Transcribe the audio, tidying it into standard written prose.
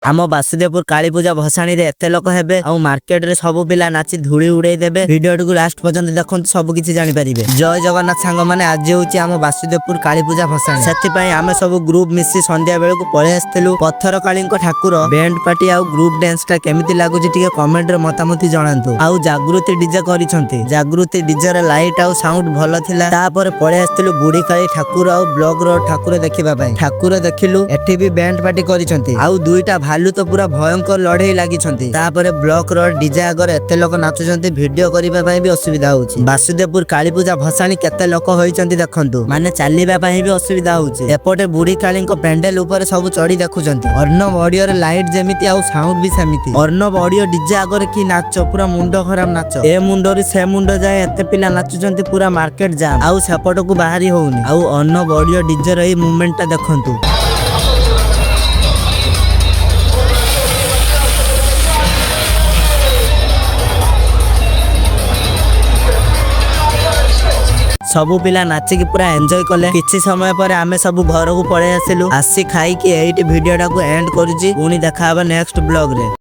आम बासुदेवपुर काली पूजा भसाणी रे एते लोक हेबे आ मार्केट रे सब पिला नाची धूली उड़ाई देबे। वीडियो को लास्ट पर्यंत देखंतु सब किछि जानि परिबे। जय जगन्नाथ सांग माने आज होची आम बासुदेवपुर काली पूजा भसाणी। सेति पई आमे सब ग्रुप मिसी संध्या बेल को पळे आस्थिलु। पत्थर कालीको ठाकुर बैंड पार्टी आ ग्रुप डांस टा केमिति लागुची टिके कमेंट रे मतामती जणांतु। आ जागृति डीजे करिसंती। जागृति डीजे रे लाइट आ साउंड भलो थिला। तापर पळे आस्थिलु बुढी काली ठाकुर आ ब्लॉक रो ठाकुर देखिबा पई। ठाकुर देखिलु एठी भी बैंड पार्टी करिसंती। आ दुईटा भालू तो पूरा भयंकर लड़ाई लगी। ब्लॉक रो डीजे आगर एते लोक नाचुचंती। वीडियो करिबा पई भी असुविधा होची। बासुदेवपुर काली पूजा भसाणी केते लोक होइचंती देखंतु। माने चालिबा पई भी असुविधा होची। एपटे बुढी काली को पेंडल ऊपर सब चढ़ी देखुचंती। अर्णव ऑडियो रे लाइट जेमिति आ साउंड भी सेमिति। अर्णव ऑडियो डीजे आगर की नाच पूरा मुंडो खराब नाच। ए मुंडो रे से मुंडो जाय एते पिला नाचुचंती। पूरा मार्केट जाम आ सेपट को बाहरी होउनी। आ अर्णव ऑडियो डीजे रे मूवमेंट ता देखंतु। सबु पिला नाचिकी पूरा एंजॉय कले। किछि समय पर आमे सब घर को पळे आसिलु। आसी खाई कि एइट वीडियो टा को एंड करूची। पुनी देखा नेक्स्ट ब्लॉग रे।